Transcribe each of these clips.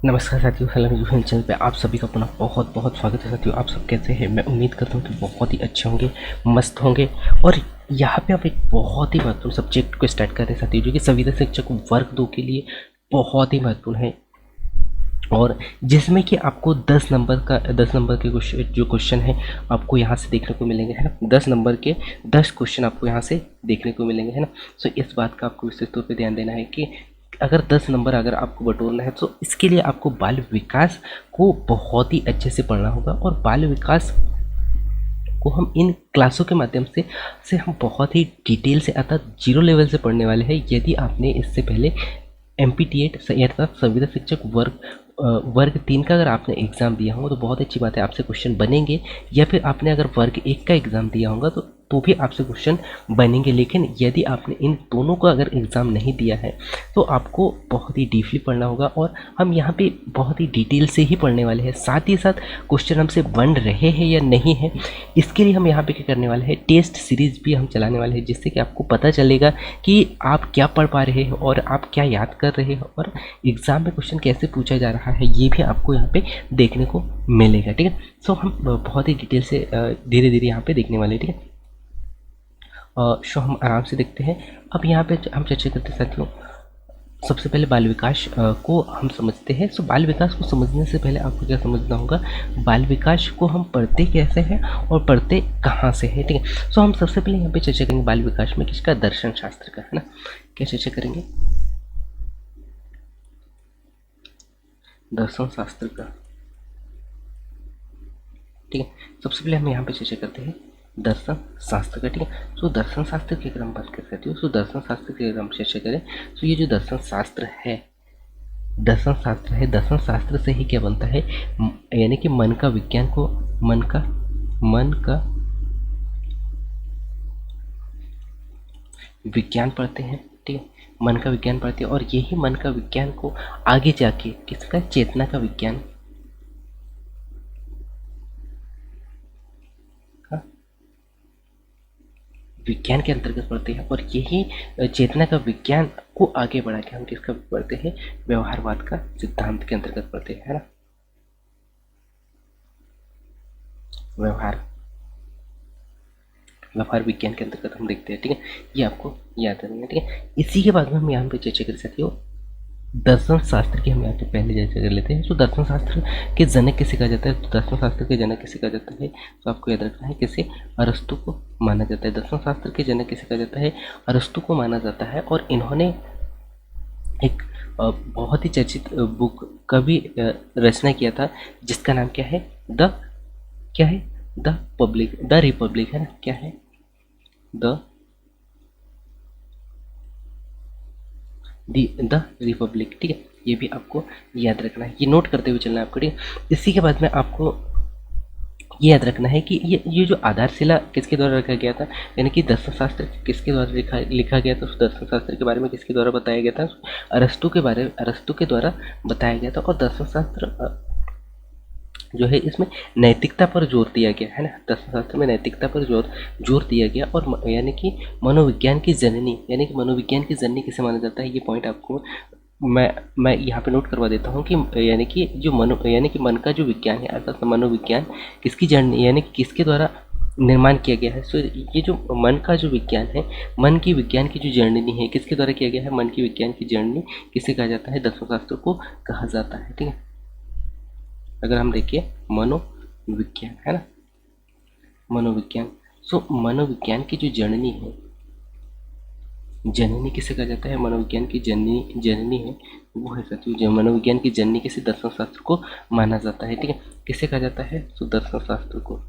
नमस्कार साथियों, hello YouTube channel पे आप सभी का पुनः बहुत बहुत स्वागत है। साथियों, आप सब कैसे हैं? मैं उम्मीद करता हूँ कि बहुत ही अच्छे होंगे, मस्त होंगे। और यहाँ पे आप एक बहुत ही महत्वपूर्ण सब्जेक्ट को स्टार्ट कर रहे हैं साथियों, जो कि संविदा शिक्षक वर्ग 2 के लिए बहुत ही महत्वपूर्ण है। और जिसमें कि आपको 10 नंबर के जो क्वेश्चन है आपको यहाँ से देखने को मिलेंगे, है ना। 10 नंबर के 10 क्वेश्चन आपको यहाँ से देखने को मिलेंगे, है ना। सो इस बात का आपको विशेष तौर पे ध्यान देना है कि अगर 10 नंबर अगर आपको बटोरना है तो इसके लिए आपको बाल विकास को बहुत ही अच्छे से पढ़ना होगा। और बाल विकास को हम इन क्लासों के माध्यम से हम बहुत ही डिटेल से अर्थात जीरो लेवल से पढ़ने वाले हैं। यदि आपने इससे पहले MPTET अर्थात संविदा शिक्षक वर्ग 3 का अगर आपने एग्ज़ाम दिया होगा तो बहुत अच्छी बात है, आपसे क्वेश्चन बनेंगे। या फिर आपने अगर वर्ग 1 का एग्ज़ाम दिया होगा तो भी आपसे क्वेश्चन बनेंगे। लेकिन यदि आपने इन दोनों का अगर एग्ज़ाम नहीं दिया है तो आपको बहुत ही डीपली पढ़ना होगा। और हम यहाँ पे बहुत ही डिटेल से ही पढ़ने वाले हैं। साथ ही साथ क्वेश्चन हमसे बन रहे हैं या नहीं है, इसके लिए हम यहाँ पे क्या करने वाले हैं, टेस्ट सीरीज भी हम चलाने वाले हैं, जिससे कि आपको पता चलेगा कि आप क्या पढ़ पा रहे हैं और आप क्या याद कर रहे हैं और एग्ज़ाम में क्वेश्चन कैसे पूछा जा रहा है, ये भी आपको यहाँ पे देखने को मिलेगा। ठीक है। सो हम बहुत ही डिटेल से धीरे धीरे यहाँ पे देखने वाले हैं। ठीक है। सो हम आराम से देखते हैं। अब यहाँ पे हम चर्चा करते हैं साथियों। सबसे पहले बाल विकास को हम समझते हैं। सो बाल विकास को समझने से पहले आपको क्या समझना होगा, बाल विकास को हम पढ़ते कैसे हैं और पढ़ते कहाँ से है। ठीक है। सो हम सबसे पहले यहाँ पे चर्चा करेंगे बाल विकास में किसका, दर्शन शास्त्र का, है ना। क्या चर्चा करेंगे, दर्शन शास्त्र का। ठीक है। सबसे पहले हम यहाँ पे चर्चा करते हैं दर्शन शास्त्र का। ठीक है। सो दर्शन शास्त्र की अगर हम बात कर सकते हो, सो दर्शन शास्त्र की अगर हम चर्चा करें तो ये जो दर्शन शास्त्र है, दर्शन शास्त्र से ही क्या बनता है, यानी कि मन का विज्ञान को, मन का विज्ञान पढ़ते हैं। ठीक है। मन का विज्ञान पढ़ते हैं और यही मन का विज्ञान को आगे जाके किसका, चेतना का विज्ञान का विज्ञान के अंतर्गत पढ़ते हैं। और यही चेतना का विज्ञान को आगे बढ़ा के हम किसका पढ़ते हैं, व्यवहारवाद का सिद्धांत के अंतर्गत पढ़ते हैं, है ना। व्यवहार व्यवहार विज्ञान के अंतर्गत हम देखते हैं। ठीक है। ये आपको याद रखना है। ठीक है। इसी के बाद में हम यहाँ पे चर्चा कर सकते हो दर्शन शास्त्र की। हम यहाँ पे पहले चर्चा कर लेते हैं। तो दर्शन शास्त्र के जनक किसे कहा जाता है, तो दर्शन शास्त्र के जनक किसे कहा जाता है, तो आपको याद रखना है किसे, अरस्तु को माना जाता है। दर्शन शास्त्र के जनक किसे कहा जाता है, अरस्तु को माना जाता है। और इन्होंने एक बहुत ही चर्चित बुक का भी रचना किया था, जिसका नाम क्या है, क्या है, द रिपब्लिक, है ना। क्या है, द द रिपब्लिक। ठीक है। ये भी आपको याद रखना है, ये नोट करते हुए चलना है आपको। ठीक है। इसी के बाद में आपको ये याद रखना है कि ये जो आधारशिला किसके द्वारा रखा गया था, यानी कि दर्शन शास्त्र किसके द्वारा लिखा गया था, उस दर्शन शास्त्र के बारे में किसके द्वारा बताया गया था, अरस्तु के द्वारा बताया गया था। और दर्शन शास्त्र जो है इसमें नैतिकता पर जोर दिया गया, है ना। तत्वशास्त्र में नैतिकता पर जोर दिया गया। और यानी कि मनोविज्ञान की जननी, यानी कि मनोविज्ञान की जननी किसे माना जाता है, ये पॉइंट आपको मैं यहाँ पे नोट करवा देता हूँ कि यानी कि यानी कि मन का जो विज्ञान है अर्थात मनोविज्ञान किसकी जननी, यानी कि किसके द्वारा निर्माण किया गया है। सो ये जो मन का जो विज्ञान है, मन की विज्ञान की जो जननी है, किसके द्वारा किया गया है, मन की विज्ञान की जननी किसे कहा जाता है, दर्शनशास्त्र को कहा जाता है। ठीक है। अगर हम देखिए मनोविज्ञान, है ना, मनोविज्ञान। सो मनोविज्ञान की जो जननी है, जननी किसे कहा जाता है, मनोविज्ञान की जननी है वो है साथियों, जो मनोविज्ञान की जननी किसे, दर्शन शास्त्र को माना जाता है। ठीक है। किसे कहा जाता है, तो दर्शन शास्त्र को।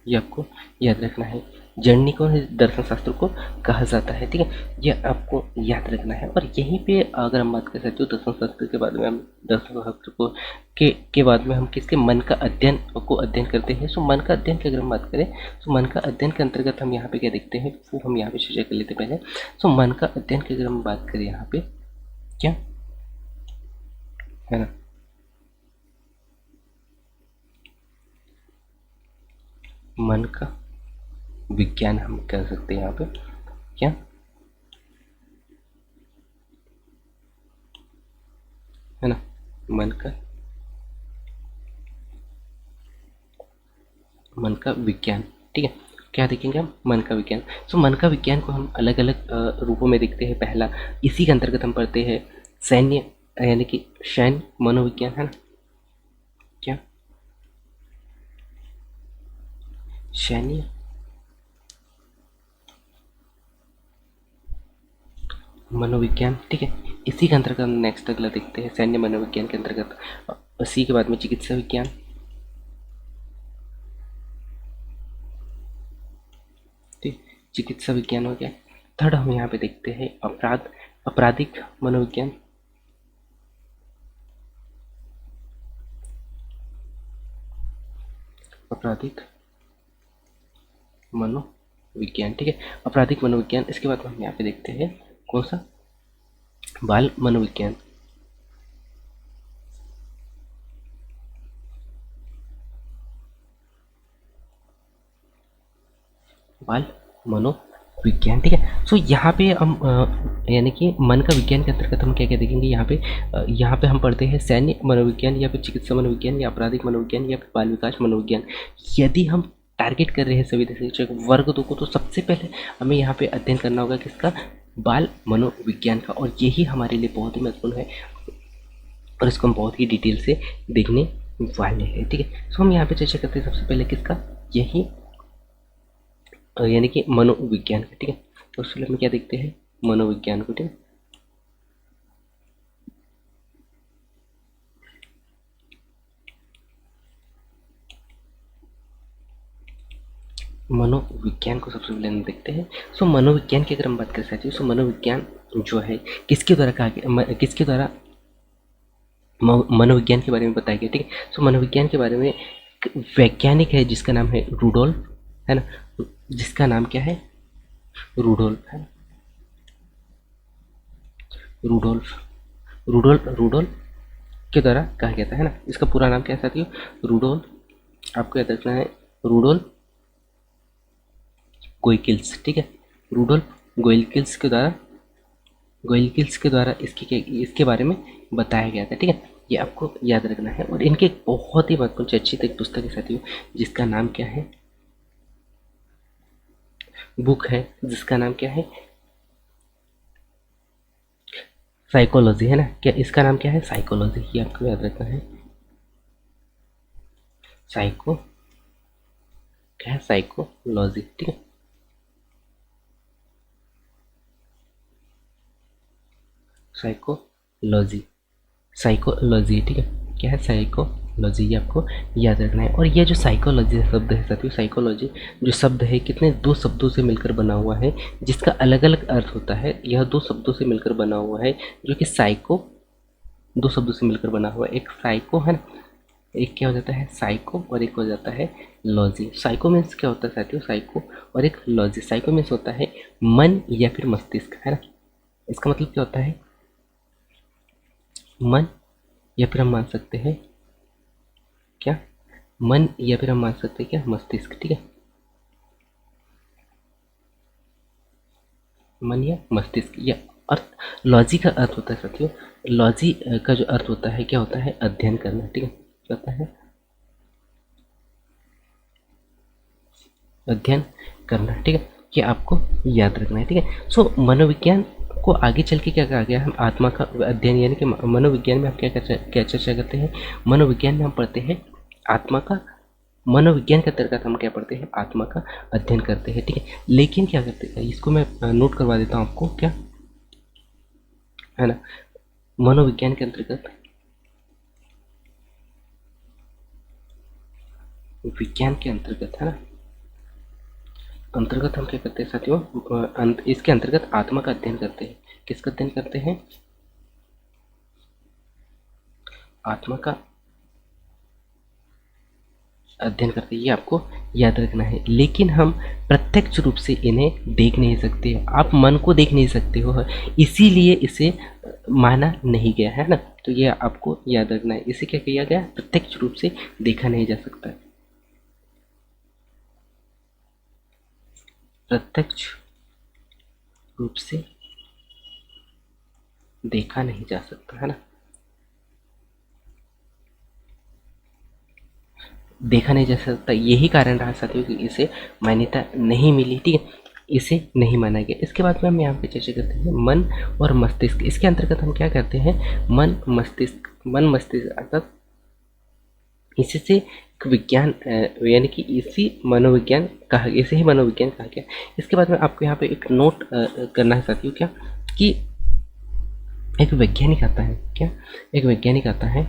ये आपको याद रखना है, जननी को दर्शन शास्त्र को कहा जाता है। ठीक है। ये आपको याद रखना है। और यहीं पे अगर हम बात कर सकते हो दर्शन शास्त्र के बाद में, हम दर्शन शास्त्र को के बाद में हम किसके, मन का अध्ययन करते हैं। सो मन का अध्ययन की अगर हम बात करें तो मन का अध्ययन के अंतर्गत हम यहाँ पे क्या देखते हैं, वो हम यहाँ पे चर्चा कर लेते हैं पहले। सो मन का अध्ययन की अगर हम बात करें यहाँ पे क्या, है ना, मन का विज्ञान हम कह सकते हैं यहाँ पे क्या, मन का मन का विज्ञान। ठीक है, क्या देखेंगे हम? मन का विज्ञान। सो मन का विज्ञान को हम अलग अलग रूपों में देखते हैं। पहला, इसी के अंतर्गत हम पढ़ते हैं सैन्य, यानी कि सैन्य मनोविज्ञान, है ना? क्या सैन्य मनोविज्ञान। ठीक है, इसी के अंतर्गत हम नेक्स्ट अगला देखते हैं सैन्य मनोविज्ञान के अंतर्गत। इसी के बाद में चिकित्सा विज्ञान। ठीक, चिकित्सा विज्ञान हो गया। थर्ड हम यहाँ पे देखते हैं आपराधिक मनोविज्ञान। आपराधिक मनोविज्ञान। ठीक है, आपराधिक मनोविज्ञान। इसके बाद हम यहाँ पे देखते हैं कौन सा? बाल मनोविज्ञान। बाल मनोविज्ञान। ठीक है, सो यहाँ पे हम यानी कि मन का विज्ञान के अंतर्गत हम क्या क्या देखेंगे? यहाँ पे हम पढ़ते हैं सैन्य मनोविज्ञान, या फिर चिकित्सा मनोविज्ञान, या आपराधिक मनोविज्ञान, या फिर बाल विकास मनोविज्ञान। यदि हम टारगेट कर रहे हैं सभी शिक्षक वर्ग 2 को, तो सबसे पहले हमें यहाँ पे अध्ययन करना होगा किसका? बाल मनोविज्ञान का। और यही हमारे लिए बहुत ही महत्वपूर्ण है और इसको हम बहुत ही डिटेल से देखने वाले हैं। ठीक है, सो हम यहाँ पे चर्चा करते हैं सबसे पहले किसका? यही यानी कि मनोविज्ञान का। ठीक है, तो उसके लिए हम क्या देखते हैं? मनोविज्ञान को। ठीक है, मनोविज्ञान को सबसे पहले हम देखते हैं। सो मनोविज्ञान की अगर हम बात कर सकते हैं, सो मनोविज्ञान जो है किसके द्वारा कहा गया, किसके द्वारा मनोविज्ञान के बारे में बताया गया? ठीक है, सो मनोविज्ञान के बारे में एक वैज्ञानिक है जिसका नाम है रूडोल्फ, है ना? जिसका नाम क्या है? रूडोल्फ, है ना? रूडोल्फ रूडोल्फ रूडोल्फ के द्वारा कहा गया था, है ना? इसका पूरा नाम क्या है साथियों? रूडोल्फ, आपको याद रखना है, रूडोल्फ गोइकिल्स। ठीक है, रूडोल्फ गोइलकिल्स के द्वारा इसके बारे में बताया गया था। ठीक है, ये आपको याद रखना है। और इनके एक बहुत ही महत्वपूर्ण चर्चित एक पुस्तक है साथियों, जिसका नाम क्या है? बुक है जिसका नाम क्या है? साइकोलॉजी, है ना? क्या इसका नाम क्या है? साइकोलॉजी। ये आपको याद रखना है। साइको क्या है? साइकोलॉजी। ठीक है, साइकोलॉजी साइकोलॉजी। ठीक है, क्या है? साइकोलॉजी। ये आपको याद रखना है। और ये जो साइकोलॉजी शब्द है साथियों, साइकोलॉजी जो शब्द है कितने? 2 शब्दों से मिलकर बना हुआ है, जिसका अलग अलग अर्थ होता है। यह 2 शब्दों से मिलकर बना हुआ है, जो कि साइको 2 शब्दों से मिलकर बना हुआ है। एक साइको है ना, एक क्या हो जाता है? साइको, और एक हो जाता है लॉजी। साइको मीन्स क्या होता है साथियों? साइको और एक लॉजी। साइको मीन्स होता है मन या फिर मस्तिष्क, है ना? इसका मतलब क्या होता है? मन, या फिर हम मान सकते हैं क्या? मन, या फिर हम मान सकते हैं क्या? मस्तिष्क। ठीक है, मन या मस्तिष्क। या अर्थ, लॉजी का अर्थ होता है साथियों, लॉजी का जो अर्थ होता है क्या होता है? अध्ययन करना। ठीक है, क्या होता है? अध्ययन करना। ठीक है, ये आपको याद रखना है। ठीक है, सो मनोविज्ञान को आगे चल के क्या कहा गया? हम आत्मा का अध्ययन, यानी कि मनोविज्ञान में हम क्या चर्चा करते हैं? मनोविज्ञान में हम पढ़ते हैं आत्मा का, मनोविज्ञान के अंतर्गत हम क्या पढ़ते हैं? आत्मा का अध्ययन करते हैं। ठीक है, लेकिन क्या करते हैं, इसको मैं नोट करवा देता हूँ आपको, क्या है ना? मनोविज्ञान के अंतर्गत, विज्ञान के अंतर्गत, है ना, अंतर्गत हम क्या करते हैं साथियों? इसके अंतर्गत आत्मा का अध्ययन करते हैं। किसका अध्ययन करते हैं? आत्मा का अध्ययन करते हैं। ये आपको याद रखना है। लेकिन हम प्रत्यक्ष रूप से इन्हें देख नहीं सकते, आप मन को देख नहीं सकते हो, इसीलिए इसे माना नहीं गया, है ना? तो ये आपको याद रखना है। इसे क्या किया गया? प्रत्यक्ष रूप से देखा नहीं जा सकता है, प्रत्यक्ष रूप से देखा नहीं जा सकता, है ना? देखा नहीं जा सकता। यही कारण रहा साथियों कि इसे मान्यता नहीं मिली, ठीक है, इसे नहीं माना गया। इसके बाद में हम यहाँ पे चर्चा करते हैं मन और मस्तिष्क। इसके अंतर्गत हम क्या करते हैं, मन मस्तिष्क अर्थात इससे एक विज्ञान यानी कि इसे ही मनोविज्ञान कहा गया। इसके बाद में आपको यहाँ पे एक नोट करना है साथियों, क्या कि एक वैज्ञानिक आता है, क्या एक वैज्ञानिक आता है,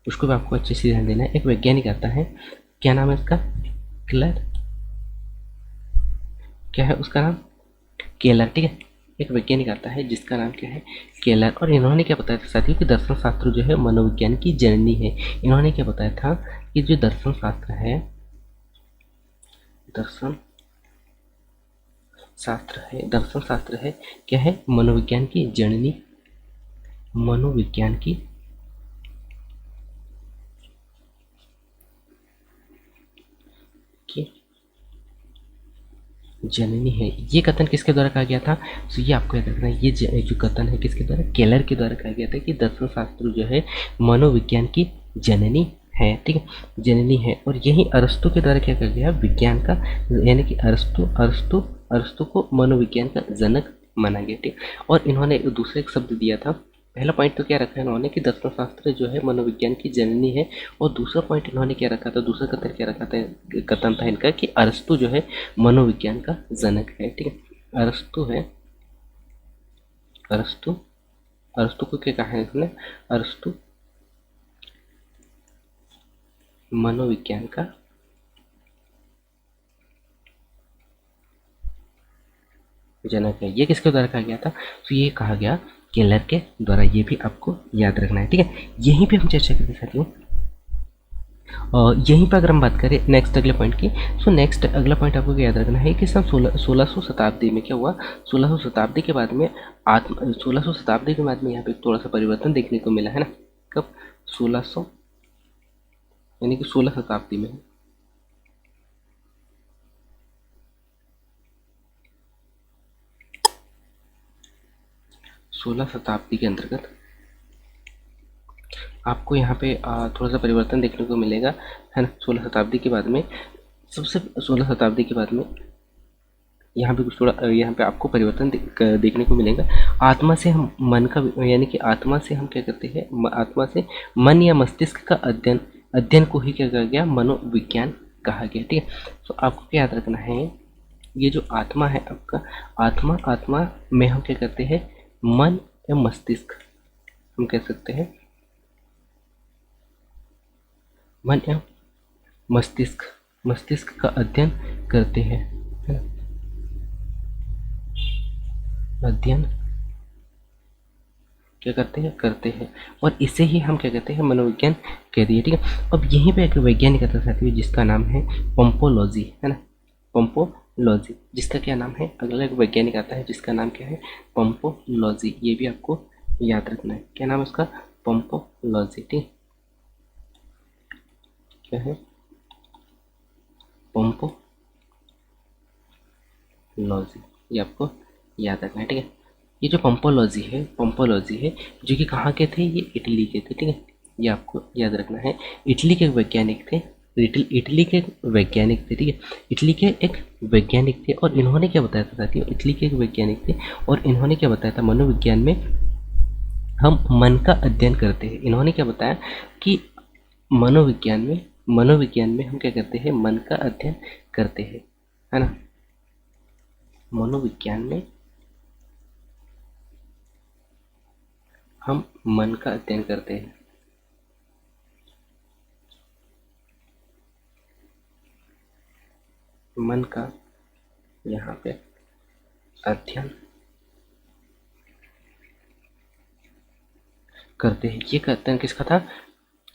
उसको भी आपको अच्छे से ध्यान देना है। एक वैज्ञानिक आता है, क्या नाम है उसका, क्लर, क्या है उसका नाम, केलर, ठीक है। एक वैज्ञानिक आता है जिसका नाम क्या है, केलर। और इन्होंने क्या बताया था साथियों कि दर्शन शास्त्र जो है मनोविज्ञान की जननी है। इन्होंने क्या बताया था कि जो दर्शन शास्त्र है, दर्शन शास्त्र है क्या है, मनोविज्ञान की जननी, मनोविज्ञान की जननी है। ये कथन किसके द्वारा कहा गया था, तो ये आपको याद रखना है, ये जो कथन है किसके द्वारा, केलर के द्वारा कहा गया था कि दर्शन शास्त्र जो है मनोविज्ञान की जननी है, ठीक है, जननी है। और यही अरस्तु के द्वारा क्या कहा गया, विज्ञान का, यानी कि अरस्तु को मनोविज्ञान का जनक माना गया, ठीक। और इन्होंने दूसरा एक शब्द दिया था, पहला पॉइंट तो क्या रखा है इन्होंने कि दर्शन शास्त्र जो है मनोविज्ञान की जननी है, और दूसरा पॉइंट इन्होंने क्या रखा था, दूसरा कथन क्या रखा था, कथन था इनका कि अरस्तु जो है मनोविज्ञान का जनक है, ठीक है। अरस्तु को क्या कहा है इसने, अरस्तु मनोविज्ञान का जनक है। ये किसके द्वारा कहा गया था, तो ये कहा गया केलर के द्वारा। ये भी आपको याद रखना है, ठीक है। यहीं पे हम चर्चा करते साथियों, और यहीं पर अगर हम बात करें नेक्स्ट अगले पॉइंट की, तो नेक्स्ट अगला पॉइंट आपको क्या याद रखना है कि सन 1600 शताब्दी में क्या हुआ, 1600 शताब्दी के बाद में 1600 शताब्दी के बाद में यहाँ पे थोड़ा सा परिवर्तन देखने को मिला है ना। कब, 1600 यानी कि 16 शताब्दी में, 16 शताब्दी के अंतर्गत आपको यहाँ पे थोड़ा सा परिवर्तन देखने को मिलेगा, है ना। 16 शताब्दी के बाद में, सबसे 16 शताब्दी के बाद में यहाँ पे कुछ थोड़ा यहाँ पे आपको परिवर्तन देखने को मिलेगा। आत्मा से हम मन का, यानी कि आत्मा से हम क्या करते हैं, आत्मा से मन या मस्तिष्क का अध्ययन को ही क्या कहा गया, मनोविज्ञान कहा गया, ठीक है। तो आपको क्या याद रखना है, ये जो आत्मा है आपका, आत्मा में हम क्या करते हैं, मन या मस्तिष्क, हम कह सकते हैं मन या मस्तिष्क का अध्ययन करते हैं, है ना, अध्ययन क्या करते हैं। और इसे ही हम क्या कहते हैं, मनोविज्ञान कह दिए, ठीक है। अब यहीं पे एक वैज्ञानिक आता है जिसका नाम है पंपोलॉजी, है ना, पंपोलॉजी, जिसका क्या नाम है, अगला एक वैज्ञानिक आता है जिसका नाम क्या है, पंपोलॉजी। ये भी आपको याद रखना है, क्या नाम है उसका, पंपोलॉजी, ठीक, क्या है, पंपोलॉजी, ये आपको याद रखना है, ठीक है। ये जो पंपोलॉजी है जो कि कहाँ के थे, ये इटली के थे, ठीक है, ये आपको याद रखना है। इटली के वैज्ञानिक थे, इटली के वैज्ञानिक थे, ठीक है, इटली के एक वैज्ञानिक थे। और इन्होंने क्या बताया था साथियों, इटली के एक वैज्ञानिक थे और इन्होंने क्या बताया था, मनोविज्ञान में हम मन का अध्ययन करते हैं। इन्होंने क्या बताया कि मनोविज्ञान में हम क्या करते हैं, मन का अध्ययन करते हैं, है ना, मनोविज्ञान में हम मन का अध्ययन करते हैं, मन का यहाँ पे अध्ययन करते हैं। ये अध्ययन किसका था,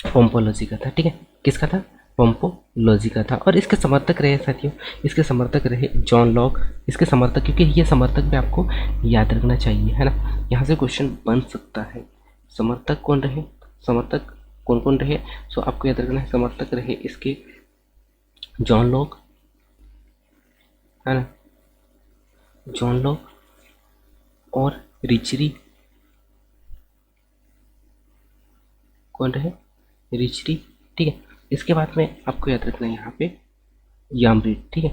पंपोलॉजी का था, ठीक है, किसका था, पंपोलॉजी का था। और इसके समर्थक रहे साथियों, इसके समर्थक रहे जॉन लॉक, इसके समर्थक, क्योंकि ये समर्थक भी आपको याद रखना चाहिए, है ना, यहाँ से क्वेश्चन बन सकता है। समर्थक कौन रहे, समर्थक कौन कौन रहे, सो आपको याद रखना है, समर्थक रहे इसके जॉन लॉक, है ना, जॉन लॉक और रिचरी, कौन रहे, रिचरी, ठीक है। इसके बाद में आपको याद रखना है यहाँ पे याम्बरीड, ठीक है।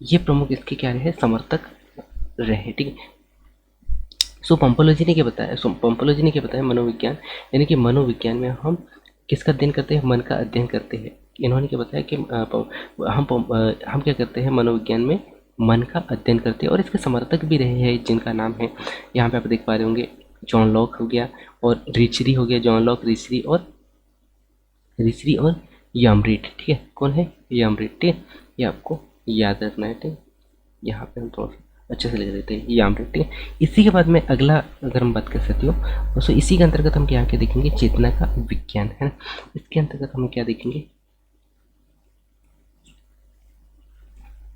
ये प्रमुख इसके क्या रहे, समर्थक रहे, ठीक है। सो पंपोलॉजी ने क्या बताया, पंपोलॉजी ने क्या बताया, मनोविज्ञान, यानी कि मनोविज्ञान में हम किसका अध्ययन करते हैं, मन का अध्ययन करते हैं। इन्होंने क्या बताया कि हम क्या करते हैं मनोविज्ञान में, मन का अध्ययन करते हैं। और इसके समर्थक भी रहे हैं जिनका नाम है यहाँ पे आप देख पा रहे होंगे, जॉन लॉक हो गया और रिचरी हो गया, जॉन लॉक, रिचरी और याम्बरीड, ठीक है। कौन है, याम्बरीड, ठीक है। ये आपको याद रखना है, ठीक है। यहाँ पे हम थोड़ा सा अच्छे से लिख देते हैं याम्बरीड, ठीक है। इसी के बाद में अगला अगर हम बात कर सकते हो दोस्तों, इसी के अंतर्गत हम क्या देखेंगे, चेतना का विज्ञान, है ना। इसके अंतर्गत हम क्या देखेंगे,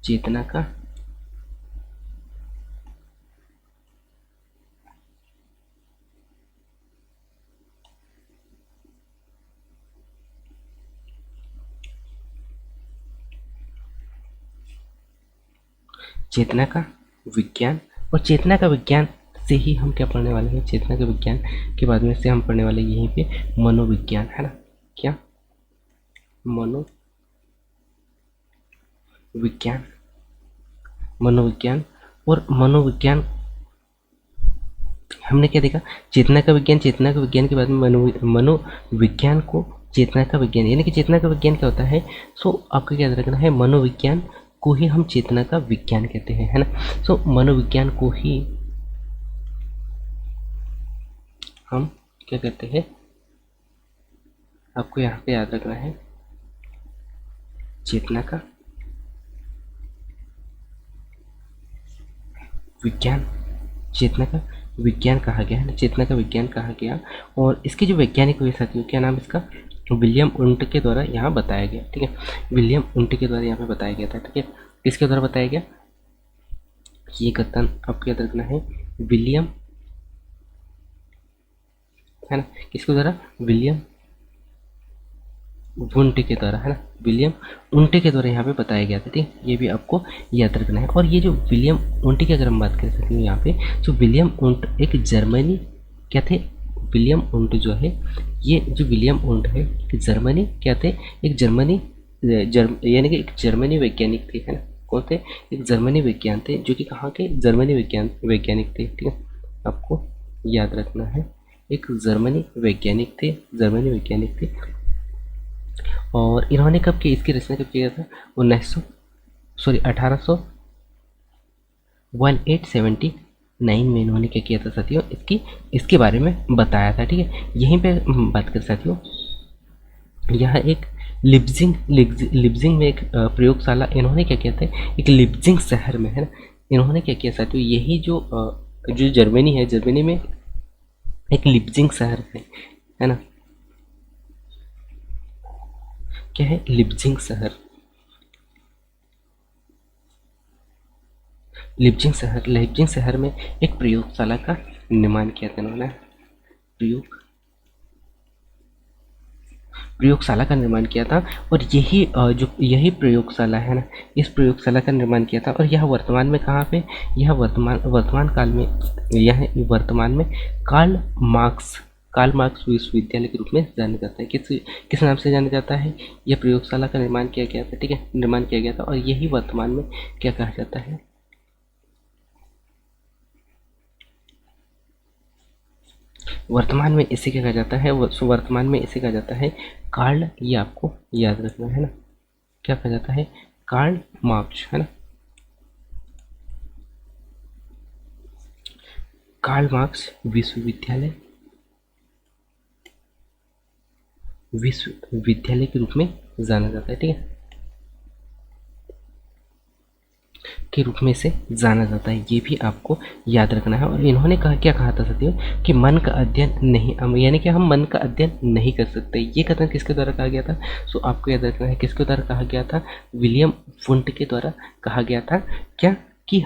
चेतना का चेतना का विज्ञान। और चेतना का विज्ञान से ही हम क्या पढ़ने वाले हैं, चेतना के विज्ञान के बाद में से हम पढ़ने वाले यहीं पे मनोविज्ञान, है ना। क्या, मनोविज्ञान, मनोविज्ञान। और मनोविज्ञान हमने क्या देखा, चेतना का विज्ञान, चेतना का विज्ञान के बाद में मनोविज्ञान को चेतना का विज्ञान, यानी कि चेतना का विज्ञान क्या होता है। सो आपको क्या याद रखना है, मनोविज्ञान को ही हम चेतना का विज्ञान कहते हैं, है ना। सो मनोविज्ञान को ही हम क्या कहते हैं, आपको यहाँ पे याद रखना है, चेतना का विज्ञान, चेतना का विज्ञान कहा गया है ना, चेतना का विज्ञान कहा गया। और इसके जो वैज्ञानिक हुए साथियों, क्या नाम इसका, विलियम उंट के द्वारा यहाँ बताया गया, ठीक है। विलियम उंट के द्वारा यहाँ पे बताया गया था, ठीक है। किसके द्वारा बताया गया, ये कथन आपको याद रखना है, विलियम, है ना, किसके द्वारा, विलियम वुंट के द्वारा, है ना, विलियम उंटे के द्वारा यहाँ पे बताया गया था, ठीक है। ये भी आपको याद रखना है। और ये जो विलियम उंट की अगर हम बात कर सकते हैं यहाँ पे, तो विलियम उंट एक जर्मनी, क्या थे, विलियम उंट जो है, ये जो विलियम उंट है जर्मनी क्या थे, एक जर्मनी यानी कि एक जर्मनी वैज्ञानिक थे, है ना। कौन थे, एक जर्मनी विज्ञान थे, जो कि कहाँ के, जर्मनी वैज्ञानिक थे, ठीक है। आपको याद रखना है, एक जर्मनी वैज्ञानिक थे, जर्मनी वैज्ञानिक थे। और इन्होंने कब की, इसकी रचना कब किया था, 1879 में इन्होंने क्या किया था साथियों, इसके बारे में बताया था, ठीक है। यहीं पे बात कर साथियों, यहाँ एक लिप्जिंग में एक प्रयोगशाला इन्होंने क्या किया था, एक लिप्जिंग शहर में, है ना, इन्होंने क्या किया साथियों, यही जो जर्मनी है, जर्मनी में एक लिप्जिंग शहर है ना, क्या है, लिप्जिंग शहर, लिप्जिंग शहर में एक प्रयोगशाला का निर्माण किया था इन्होंने, प्रयोगशाला का निर्माण किया था। और यही प्रयोगशाला है ना, इस प्रयोगशाला का निर्माण किया था। और यह वर्तमान में कहाँ पे, यह वर्तमान काल में, यह वर्तमान में कार्ल मार्क्स विश्वविद्यालय के रूप में जाना जाता है। किस नाम से जाना जाता है, यह प्रयोगशाला का निर्माण किया गया था, ठीक है, निर्माण किया गया था। और यही वर्तमान में क्या कहा जाता है, वर्तमान में इसे क्या कहा जाता है, वर्तमान में इसे कहा जाता है कार्ल, ये आपको याद रखना है ना, क्या कहा जाता है, कार्ल मार्क्स, है ना, कार्ल मार्क्स विश्वविद्यालय के रूप में जाना जाता है, ठीक है, के रूप में से जाना जाता है। ये भी आपको याद रखना है। और इन्होंने क्या कहा था साथियों, कि मन का अध्ययन नहीं, यानी कि हम मन का अध्ययन नहीं कर सकते। ये कथन किसके द्वारा कहा गया था, सो आपको याद रखना है, किसके द्वारा कहा गया था, विलियम वुंट के द्वारा कहा गया था। क्या, कि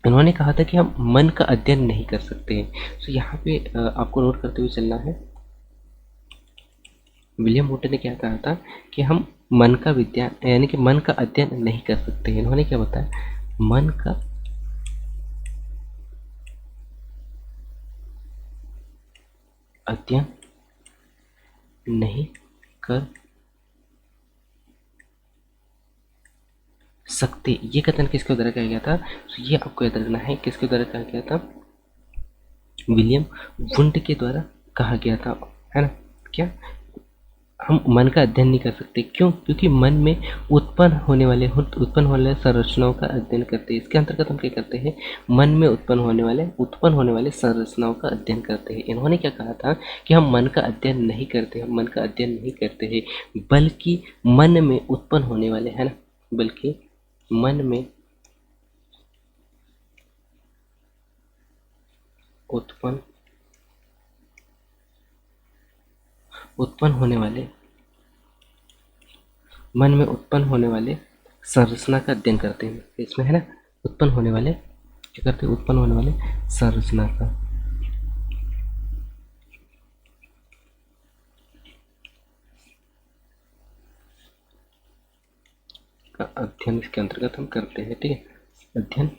इन्होंने कहा था कि हम मन का अध्ययन नहीं कर सकते हैं। सो यहाँ पे आपको नोट करते हुए चलना है, विलियम वुंट ने क्या कहा था, कि हम मन का विज्ञान, यानी कि मन का अध्ययन नहीं कर सकते। इन्होंने क्या बताया, मन का अध्ययन नहीं कर सकते। ये कथन किसके द्वारा कहा गया था? तो ये आपको याद रखना है, किसके द्वारा कहा गया था? विलियम वुंड के द्वारा कहा गया था, है ना। क्या हम मन का अध्ययन नहीं कर सकते? क्यों? क्योंकि मन में उत्पन्न होने वाले संरचनाओं का अध्ययन करते हैं। इसके अंतर्गत हम क्या करते हैं? मन में उत्पन्न होने वाले संरचनाओं का अध्ययन करते हैं। इन्होंने क्या कहा था कि हम मन का अध्ययन नहीं करते, हम मन का अध्ययन नहीं करते हैं, बल्कि मन में उत्पन्न होने वाले, है ना, बल्कि मन में उत्पन्न उत्पन्न होने वाले मन में उत्पन्न होने वाले संरचना का अध्ययन करते हैं। इसमें, है ना, उत्पन्न होने वाले क्या करते हैं? उत्पन्न होने वाले संरचना का अध्ययन इसके अंतर्गत हम करते हैं। ठीक है, अध्ययन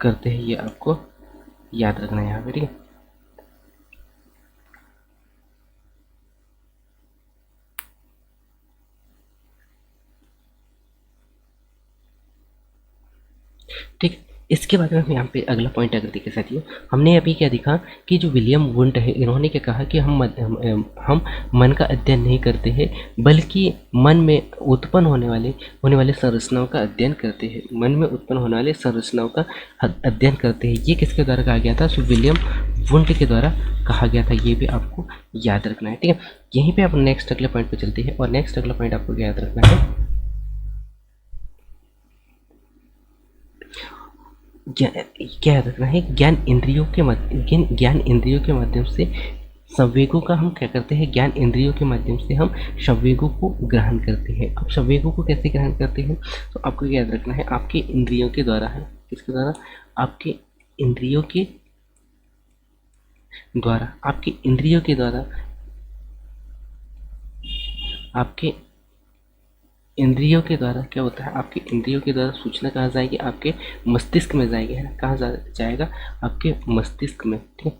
करते हैं, ये आपको याद रखना है यहाँ पे। ठीक है, ठीक। इसके बाद में हम यहाँ पे अगला पॉइंट अगर देखें साथियों, हमने अभी क्या देखा कि जो विलियम वुंट है, इन्होंने क्या कहा कि हम मन का अध्ययन नहीं करते हैं, बल्कि मन में उत्पन्न होने वाले संरचनाओं का अध्ययन करते हैं। मन में उत्पन्न होने वाले संरचनाओं का अध्ययन करते हैं। ये किसके द्वारा कहा गया था? सो विलियम वुंट के द्वारा कहा गया था। ये भी आपको याद रखना है। ठीक है, यहीं पर आप नेक्स्ट अगले पॉइंट पर चलते हैं, और नेक्स्ट अगला पॉइंट आपको याद रखना है, क्या याद रखना है? ज्ञान इंद्रियों के माध्यम से संवेगों का हम क्या करते हैं? ज्ञान इंद्रियों के माध्यम से हम संवेगों को ग्रहण करते हैं। अब संवेगों को कैसे ग्रहण करते हैं? तो आपको याद रखना है, आपके इंद्रियों के द्वारा है। किसके द्वारा? आपके इंद्रियों के द्वारा आपके इंद्रियों के द्वारा आपके इंद्रियों के द्वारा क्या होता है? आपके इंद्रियों के द्वारा सूचना कहाँ जाएगी? आपके मस्तिष्क में जाएगी, है ना। कहाँ जाएगा? आपके मस्तिष्क में। ठीक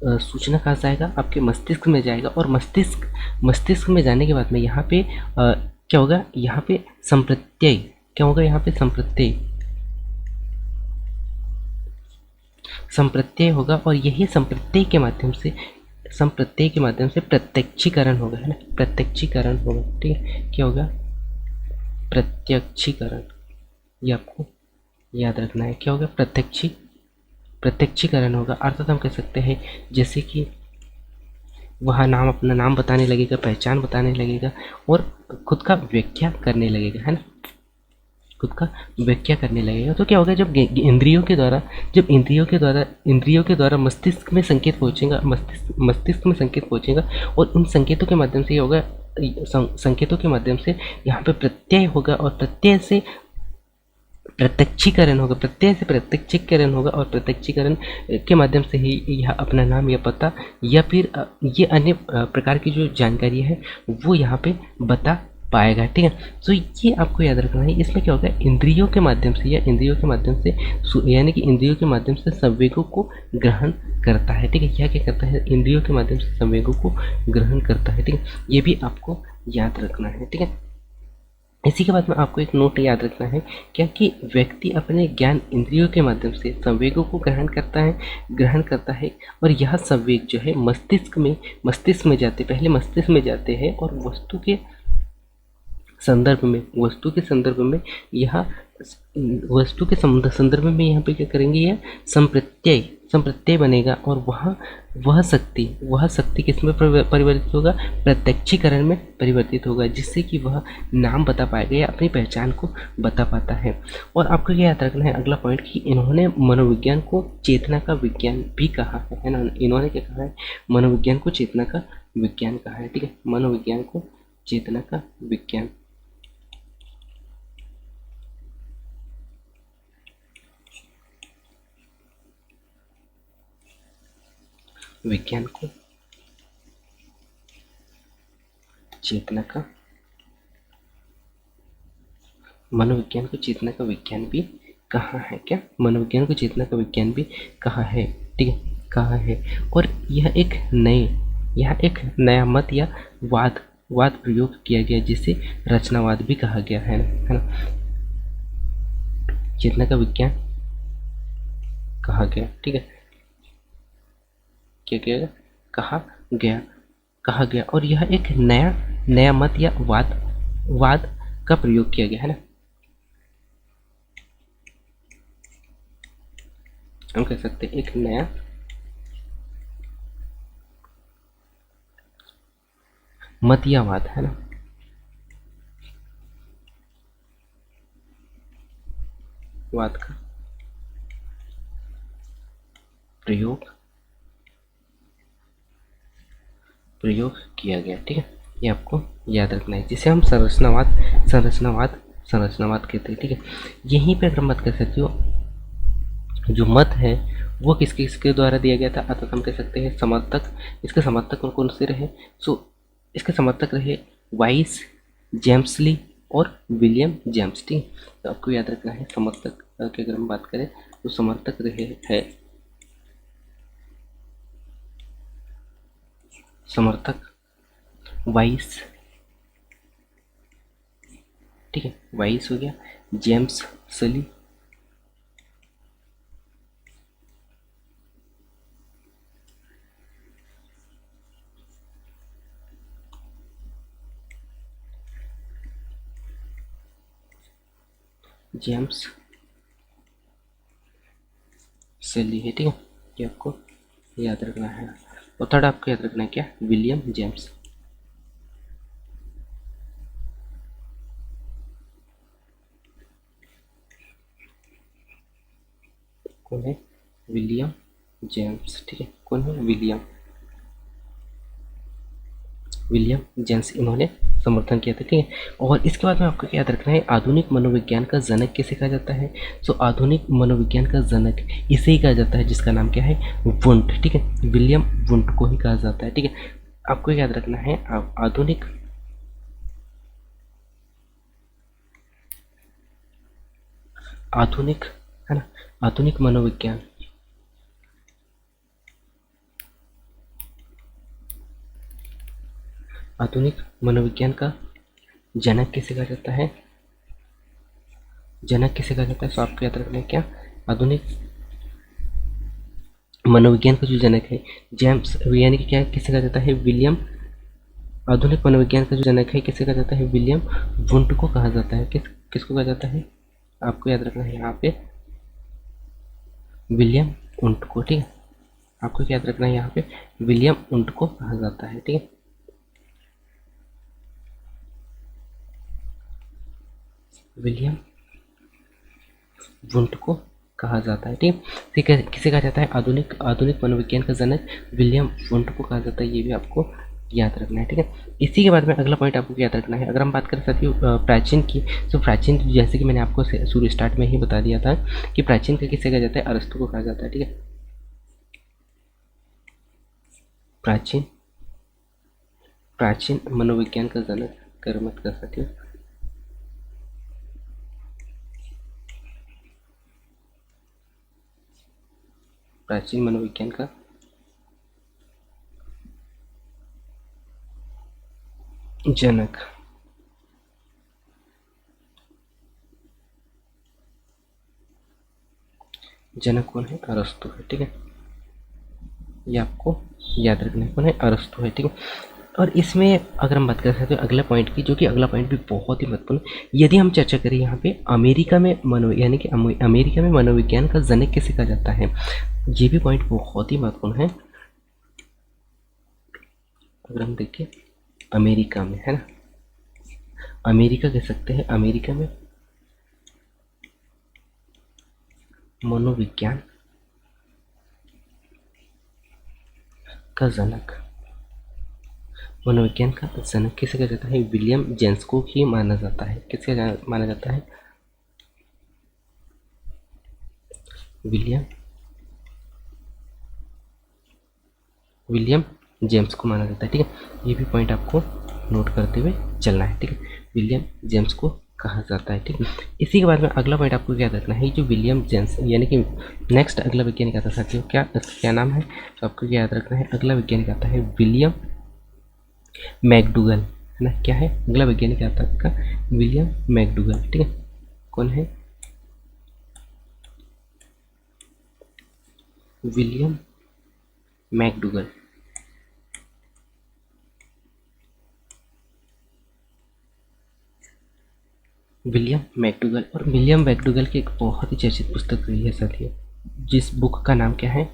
है, सूचना कहाँ जाएगा? आपके मस्तिष्क में जाएगा, और मस्तिष्क में जाने के बाद में यहाँ पे क्या होगा? यहाँ पे संप्रत्यय क्या होगा? यहाँ पे संप्रत्यय होगा, और यही संप्रत्यय के माध्यम से प्रत्यक्षीकरण होगा, है ना। प्रत्यक्षीकरण होगा। ठीक है, क्या होगा? प्रत्यक्षीकरण। ये आपको याद रखना है, क्या होगा? प्रत्यक्षीकरण होगा। अर्थात हम कह सकते हैं जैसे कि वह अपना नाम बताने लगेगा, पहचान बताने लगेगा, और खुद का व्याख्या करने लगेगा, है ना। खुद का व्याख्या करने लगेगा। तो क्या होगा? जब इंद्रियों के द्वारा मस्तिष्क में संकेत पहुंचेगा, मस्तिष्क में संकेत पहुंचेगा, और उन संकेतों के माध्यम से ये होगा, संकेतों के माध्यम से यहाँ पे प्रत्यय होगा, और प्रत्यय से प्रत्यक्षीकरण होगा, और प्रत्यक्षीकरण के माध्यम से ही यह अपना नाम या पता या फिर ये अन्य प्रकार की जो जानकारी है वो यहाँ पे बता पाएगा। ठीक है, तो ये आपको याद रखना है। इसमें क्या होगा? इंद्रियों के माध्यम से यानी कि इंद्रियों के माध्यम से संवेगों को ग्रहण करता है। ठीक है, यह क्या करता है? इंद्रियों के माध्यम से संवेगों को ग्रहण करता है। ठीक है, ये भी आपको याद रखना है। ठीक है, इसी के बाद में आपको एक नोट याद रखना है, क्या कि व्यक्ति अपने ज्ञान इंद्रियों के माध्यम से संवेगों को ग्रहण करता है, और यह संवेग जो है मस्तिष्क में जाते हैं, और वस्तु के संदर्भ में यह यहाँ पे क्या करेंगे? यह संप्रत्यय बनेगा, और वह शक्ति किस में परिवर्तित होगा? प्रत्यक्षीकरण में परिवर्तित होगा, जिससे कि वह नाम बता पाएगा या अपनी पहचान को बता पाता है। और आपको क्या याद रखना है? अगला पॉइंट कि इन्होंने मनोविज्ञान को चेतना का विज्ञान भी कहा है ना। इन्होंने क्या कहा है? मनोविज्ञान को चेतना का विज्ञान कहा है। ठीक है, मनोविज्ञान को चेतना का विज्ञान को चेतना का मनोविज्ञान को चेतना का विज्ञान भी कहाँ है, क्या मनोविज्ञान को चेतना का विज्ञान भी कहा है, ठीक है, कहा है। और यह एक नया मत या वाद प्रयोग किया गया जिसे रचनावाद भी कहा गया है ना। चेतना का विज्ञान कहा गया, ठीक है, क्या किया कहा गया और यह एक नया मत या वाद का प्रयोग किया गया है ना। हम कह सकते हैं एक नया मत या वाद है ना, वाद का प्रयोग किया गया, ठीक है, ये आपको याद रखना है, जिसे हम संरचनावाद कहते हैं, ठीक है। यहीं पे अगर हम बात कर सकते हो, जो मत है वो किसके द्वारा दिया गया था, अर्थात हम कह सकते हैं समर्थक। इसके समर्थक कौन से रहे? इसके समर्थक रहे वाइस, जेम्स ली और विलियम जेम्स, ठीक है। तो आपको याद रखना है समर्थक की अगर हम बात करें तो समर्थक रहे है समर्थक वाइस, ठीक है, वाइस हो गया, जेम्स सली, जेम्स सली है, ठीक है, ये आपको याद रखना है। और थर्ड आपको याद रखना है क्या, विलियम जेम्स, कौन है? विलियम जेम्स, ठीक है, कौन है? विलियम जेम्स, इन्होंने समर्थन किया था, ठीक है। और इसके बाद में आपको याद रखना है आधुनिक मनोविज्ञान का जनक किसे कहा जाता है? सो आधुनिक मनोविज्ञान का जनक इसे ही कहा जाता है जिसका नाम क्या है? वुंट, ठीक है, विलियम वुंट को ही कहा जाता है, ठीक है। आपको याद रखना है आधुनिक है ना, आधुनिक मनोविज्ञान, आधुनिक मनोविज्ञान का जनक किसे कहा जाता है? सो आपको याद रखना है क्या, आधुनिक मनोविज्ञान का जो जनक है जेम्स, यानी कि क्या किसे कहा जाता है? विलियम। आधुनिक मनोविज्ञान का जो जनक है किसे कहा जाता है? विलियम वुंट को कहा जाता है। किसको कहा जाता है? आपको याद रखना है यहाँ पे विलियम वुंट को, ठीक है। आपको याद रखना है यहाँ पे विलियम वुंट को कहा जाता है, ठीक है। विलियम वुंट को कहा जाता है, ठीक है। किसे कहा जाता है? आधुनिक मनोविज्ञान का जनक विलियम वुंट को कहा जाता है, ये भी आपको याद रखना है, ठीक है। इसी के बाद में अगला पॉइंट आपको याद रखना है, अगर हम बात करें साथियों प्राचीन की, तो प्राचीन जैसे कि मैंने आपको शुरू स्टार्ट में ही बता दिया था कि प्राचीन का किसे कहा जाता है? अरस्तु को कहा जाता है, ठीक है। प्राचीन मनोविज्ञान का जनक कर मत कर साथियों, प्राचीन मनोविज्ञान का जनक कौन है? अरस्तु है, ठीक है। ये आपको याद रखना है, कौन है? अरस्तु है, ठीक है। और इसमें अगर हम बात कर सकते हैं अगला पॉइंट की, जो कि अगला पॉइंट भी बहुत ही महत्वपूर्ण, यदि हम चर्चा करें यहाँ पे अमेरिका में अमेरिका में मनोविज्ञान का जनक किसे कहा जाता है, ये भी पॉइंट बहुत ही महत्वपूर्ण है। अगर हम देखें अमेरिका में, है ना, अमेरिका कह सकते हैं, अमेरिका में मनोविज्ञान का जनक किसे कहा जाता है? विलियम जेम्स को ही माना जाता है। किसे माना जाता है? विलियम जेम्स को माना जाता है, ठीक है। ये भी पॉइंट आपको नोट करते हुए चलना है, ठीक है। विलियम जेम्स को कहा जाता है। ठीक है, इसी के बाद में अगला पॉइंट आपको क्या रखना है, जो विलियम जेम्स यानी कि नेक्स्ट अगला वैज्ञानिक आता है साथियों, क्या क्या नाम है, तो आपको क्या याद रखना है, अगला वैज्ञानिक आता है विलियम मैकडूगल, है ना। क्या है अगला वैज्ञानिक आता है आपका विलियम मैकडूगल। ठीक है, कौन है, विलियम मैकडूगल। विलियम मैकडूगल, और विलियम मैकडूगल की एक बहुत ही चर्चित पुस्तक रही है साथियों, जिस बुक का नाम क्या है,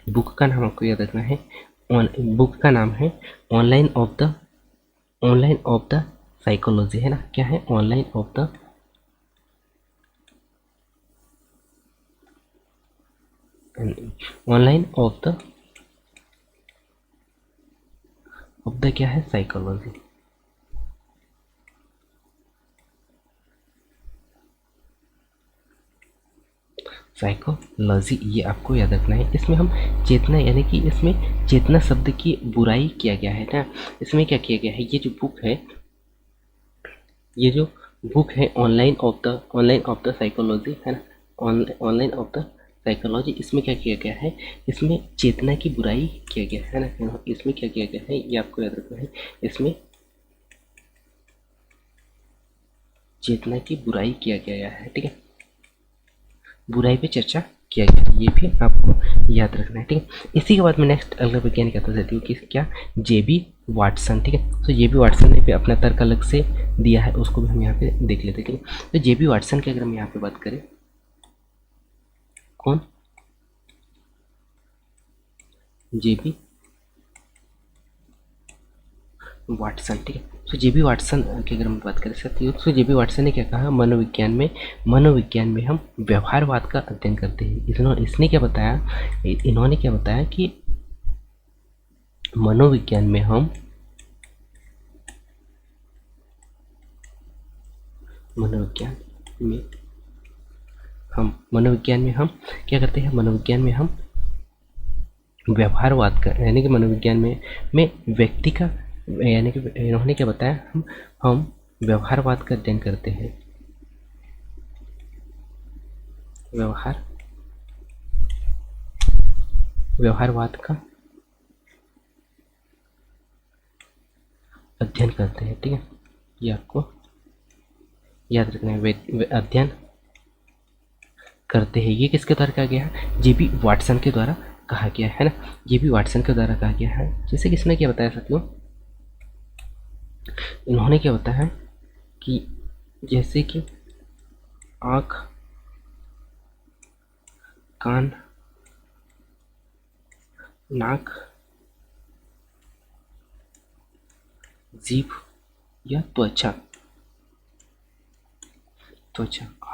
बुक का नाम आपको याद रखना है, बुक का नाम है ऑनलाइन ऑफ द साइकोलॉजी, है ना। क्या है, ऑनलाइन ऑफ द क्या है, साइकोलॉजी। साइकोलॉजी, ये आपको याद रखना है। इसमें हम चेतना यानी कि इसमें चेतना शब्द की बुराई किया गया है ना। इसमें क्या किया गया है, ये जो बुक है ऑनलाइन ऑफ द साइकोलॉजी, है ना, ऑनलाइन ऑफ द साइकोलॉजी, इसमें क्या किया गया है, इसमें चेतना की बुराई किया गया है ना। इसमें क्या किया गया है, ये आपको याद रखना है, इसमें चेतना की बुराई किया गया है। ठीक है, बुराई पे चर्चा किया गया, ये भी आपको याद रखना है। ठीक है, इसी के बाद में नेक्स्ट अगला वैज्ञानिक आता है कि क्या, जेबी वाटसन। ठीक है, तो जेबी वाटसन ने भी अपना तर्क अलग से दिया है, उसको भी हम यहाँ पे देख लेते हैं। ठीक है, तो जेबी वाटसन की अगर हम यहाँ पे बात करें, कौन, जेबी वाटसन। ठीक है, तो जेबी वाटसन की अगर हम बात करें साथियों, तो जेबी वाटसन ने क्या कहा, मनोविज्ञान में हम व्यवहारवाद का अध्ययन करते हैं। इन्होंने क्या बताया कि मनोविज्ञान में हम क्या करते हैं, मनोविज्ञान में हम व्यवहारवाद का यानी कि मनोविज्ञान में व्यक्ति का यानी कि इन्होंने क्या बताया, हम व्यवहारवाद का अध्ययन करते हैं, व्यवहारवाद का अध्ययन करते हैं। ठीक है, ये आपको याद रखना है, अध्ययन करते हैं। ये किसके द्वारा कहा गया है, जेबी वाटसन के द्वारा कहा गया है ना, जेबी वाटसन के द्वारा कहा गया है। जैसे किसने क्या बताया साथियों, इन्होंने क्या बताया कि जैसे कि आँख, कान, नाक, जीभ या त्वचा,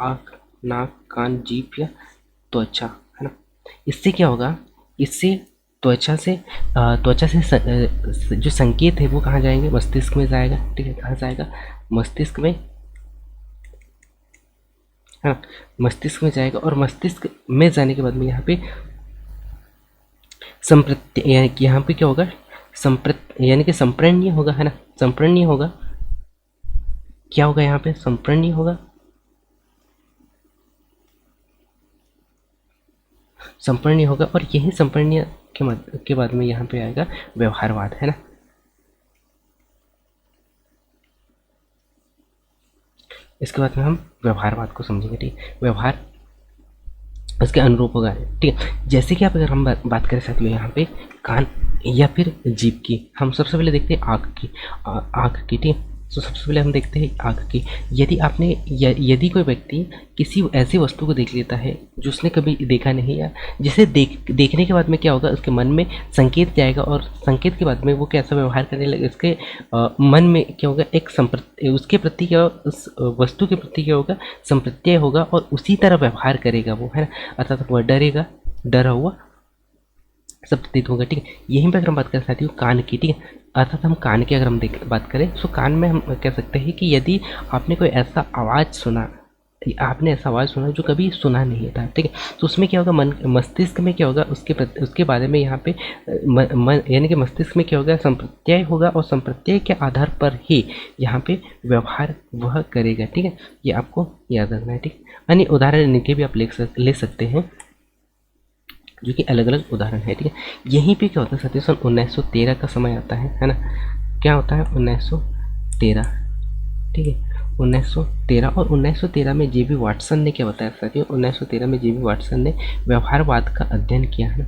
आँख, नाक, कान, जीभ या त्वचा, है ना। इससे क्या होगा, इससे त्वचा से जो संकेत है वो कहाँ जाएंगे, मस्तिष्क में जाएगा। ठीक है, कहाँ जाएगा, मस्तिष्क में, हाँ, मस्तिष्क में जाएगा, और मस्तिष्क में जाने के बाद में यहाँ पे यानी कि यहाँ पे क्या होगा, यानी कि संप्रेरणीय होगा, है ना, संप्रेरणीय होगा। क्या होगा यहाँ पे, संप्रेरणीय होगा, संप्रेरणीय होगा, और यही संप्रेरणीय के बाद में यहाँ पे आएगा व्यवहारवाद, है ना। इसके बाद में हम व्यवहारवाद को समझेंगे। ठीक, व्यवहार उसके अनुरूप होगा। ठीक है, जैसे कि आप अगर हम बात करें साथियों यहाँ पे कान या फिर जीभ की, हम सबसे पहले देखते हैं आँख की। ठीक है, तो सबसे पहले हम देखते हैं आँख की। यदि कोई व्यक्ति किसी ऐसी वस्तु को देख लेता है जो उसने कभी देखा नहीं, या जिसे देखने के बाद में क्या होगा, उसके मन में संकेत जाएगा, और संकेत के बाद में वो कैसा व्यवहार करने लगे, उसके मन में क्या होगा, एक उसके प्रति क्या, उस वस्तु के प्रति क्या होगा, संप्रत्यय होगा, और उसी तरह व्यवहार करेगा वो, है ना। अर्थात वह डरा हुआ सब प्रतीत होगा। ठीक है, यहीं पर अगर हम बात करें साथियों कान की, ठीक है, अर्थात हम कान की अगर हम बात करें, तो कान में हम कह सकते हैं कि यदि आपने कोई ऐसा आवाज़ सुना, आपने ऐसा आवाज़ सुना जो कभी सुना नहीं था, ठीक है। तो उसमें क्या होगा, मन मस्तिष्क में क्या होगा, उसके बारे में यहाँ पे यानी कि मस्तिष्क में क्या होगा, संप्रत्यय होगा, और संप्रत्यय के आधार पर ही यहाँ पे व्यवहार वह करेगा, ठीक है। ये आपको याद रखना है, ठीक। अन्य उदाहरण इनके भी आप ले सकते हैं, जो कि अलग अलग उदाहरण है, ठीक है। यहीं पे क्या होता है साथियों, सन 1913 का समय आता है ना। क्या होता है 1913, ठीक है। 1913 और 1913 में जेबी वाटसन ने क्या बताया साथियों, 1913 में जेबी वाटसन ने व्यवहारवाद का अध्ययन किया है ना।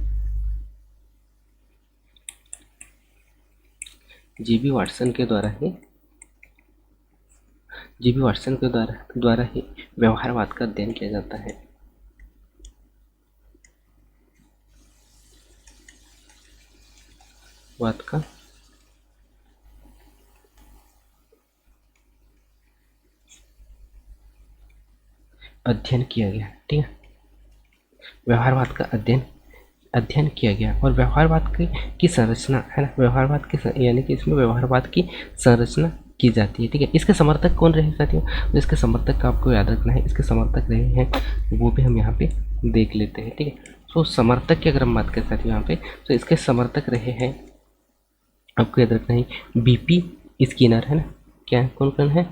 जेबी वाटसन के द्वारा ही व्यवहारवाद का अध्ययन किया जाता है। वाद का अध्ययन किया गया, ठीक है। व्यवहारवाद का अध्ययन किया गया, और व्यवहारवाद की संरचना है ना, व्यवहारवाद की यानी कि इसमें व्यवहारवाद की संरचना की जाती है, ठीक है। इसके समर्थक कौन रहे साथियों, तो इसके समर्थक का आपको याद रखना है, इसके समर्थक रहे हैं वो भी हम यहाँ पे देख लेते हैं, ठीक है। तो समर्थक की अगर हम बात करें साथियों यहाँ पे, तो इसके समर्थक रहे हैं, आपको याद रखना है, बीपी स्किनर है ना। क्या है, कौन कौन है,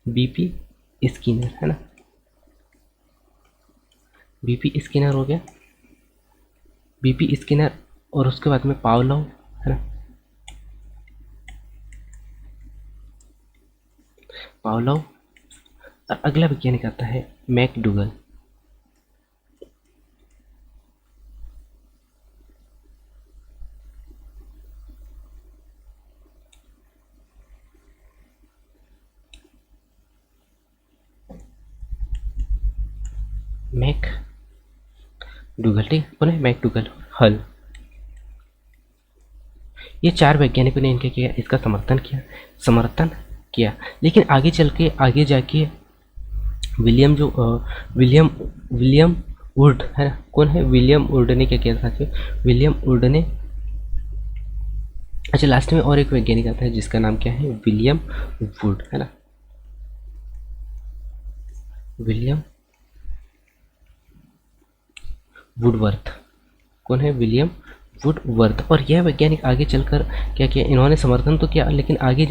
बीपी स्किनर है ना, बीपी स्किनर हो गया, बीपी स्किनर, और उसके बाद में पावलोव है ना, पावलोव। और अगला वैज्ञानिक आता है मैकडूगल, मैकडूगल, ठीक, कौन है, मैकडूगल, हल। ये चार वैज्ञानिकों ने इनके किया, इसका समर्थन किया। लेकिन आगे जाके विलियम वुड है ना, कौन है, विलियम वुड ने क्या किया साथियों, विलियम वुड ने, अच्छा लास्ट में और एक वैज्ञानिक आता है जिसका नाम क्या है, विलियम वुड है ना, विलियम वुडवर्थ, कौन है, विलियम वुडवर्थ। और यह वैज्ञानिक आगे चलकर क्या किया, इन्होंने समर्थन तो किया, लेकिन आगे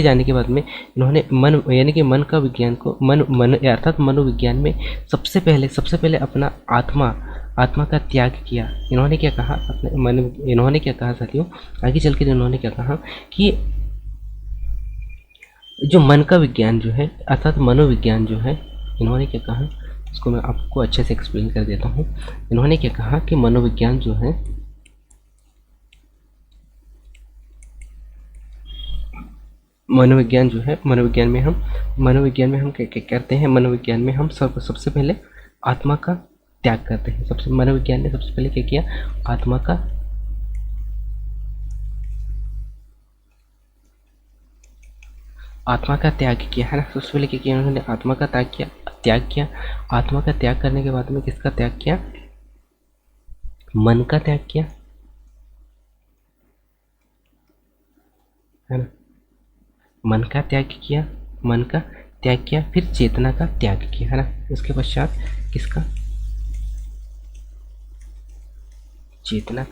जाने के बाद में इन्होंने मन यानी कि मन का विज्ञान को मन अर्थात मनोविज्ञान में सबसे पहले अपना आत्मा का त्याग किया। इन्होंने क्या कहा, इन्होंने क्या कहा साथियों, आगे चल के इन्होंने क्या कहा कि जो मन का विज्ञान जो है अर्थात मनोविज्ञान जो है, इन्होंने क्या कहा, इसको मैं आपको अच्छे से एक्सप्लेन कर देता हूँ। इन्होंने क्या कहा कि मनोविज्ञान जो है, मनोविज्ञान में हम क्या करते हैं, मनोविज्ञान में हम सबसे पहले आत्मा का त्याग करते हैं। मनोविज्ञान ने सबसे पहले क्या किया, आत्मा का त्याग किया है ना। सबसे पहले क्या किया उन्होंने, आत्मा का त्याग किया। आत्मा का त्याग करने के बाद में किसका त्याग किया, मन का त्याग किया है ना, मन का त्याग किया, फिर चेतना का त्याग किया है ना। उसके पश्चात किसका, चेतना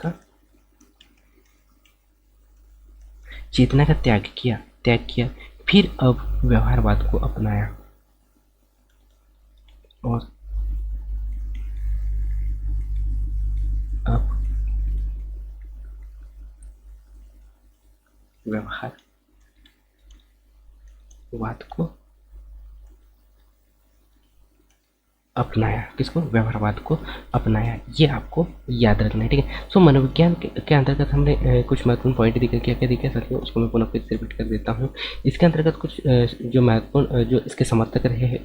का त्याग किया, फिर अब व्यवहारवाद को अपनाया, और अब व्यवहारवाद को अपनाया, किसको, व्यवहारवाद को अपनाया। ये आपको याद रखना है, ठीक है। सो मनोविज्ञान के अंतर्गत हमने कुछ महत्वपूर्ण पॉइंट दिखे, क्या दिखे साथियों, उसको मैं पुनः फिर से रिपीट कर देता हूँ। इसके अंतर्गत कुछ जो महत्वपूर्ण जो इसके समर्थक रहे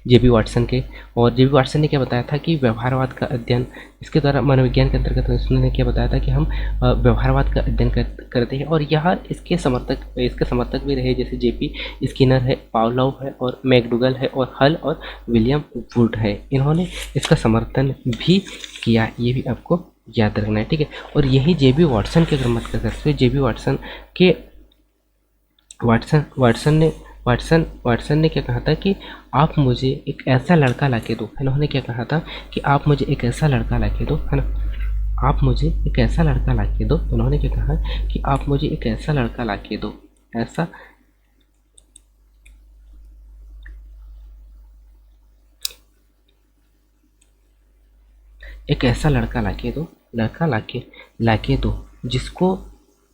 जेबी वाटसन के, और जेबी वाटसन ने क्या बताया था कि व्यवहारवाद का अध्ययन, इसके द्वारा मनोविज्ञान के अंतर्गत उसने क्या बताया था कि हम व्यवहारवाद का अध्ययन करते हैं। और यहाँ इसके समर्थक भी रहे, जैसे जेपी स्किनर है, पावलोव है, और मैकडूगल है, और हल और विलियम वुड है। इन्होंने इसका समर्थन भी किया, ये भी आपको याद रखना है, ठीक है। और यही जेबी वाटसन की अगर मत कर सकते, जेबी वाटसन वाटसन वाटसन ने क्या कहा था कि आप मुझे एक ऐसा लड़का ला के दो, है ना। उन्होंने क्या कहा था कि आप मुझे एक ऐसा लड़का ला के दो, है ना। आप मुझे एक ऐसा लड़का ला के दो। उन्होंने क्या कहा कि आप मुझे एक ऐसा लड़का ला के दो, ऐसा एक ऐसा लड़का लाके दो, लड़का लाके दो जिसको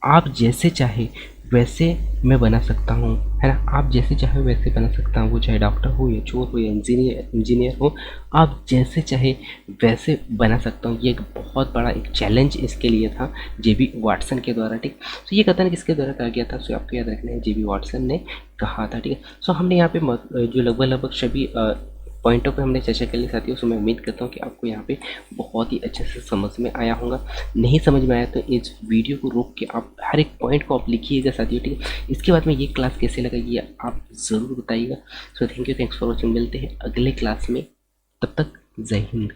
आप जैसे चाहे वैसे मैं बना सकता हूँ, है ना। आप जैसे चाहे वैसे बना सकता हूँ, वो चाहे डॉक्टर हो या चोर हो या इंजीनियर हो, आप जैसे चाहे वैसे बना सकता हूँ। ये एक बहुत बड़ा एक चैलेंज इसके लिए था जेबी वाटसन के द्वारा, ठीक। तो ये कथन किसके द्वारा कहा गया था, सो आपको याद रखना है जेबी वाटसन ने कहा था, ठीक है। सो हमने यहाँ पे जो लगभग सभी पॉइंटों पे हमने चर्चा कर ली साथियों। सो मैं उम्मीद करता हूँ कि आपको यहाँ पे बहुत ही अच्छे से समझ में आया होगा। नहीं समझ में आया तो इस वीडियो को रोक के आप हर एक पॉइंट को आप लिखिएगा साथियों, ठीक है। इसके बाद में ये क्लास कैसे लगा ये आप ज़रूर बताइएगा। So thank you, thanks for watching. मिलते हैं अगले क्लास में, तब तक जय हिंद।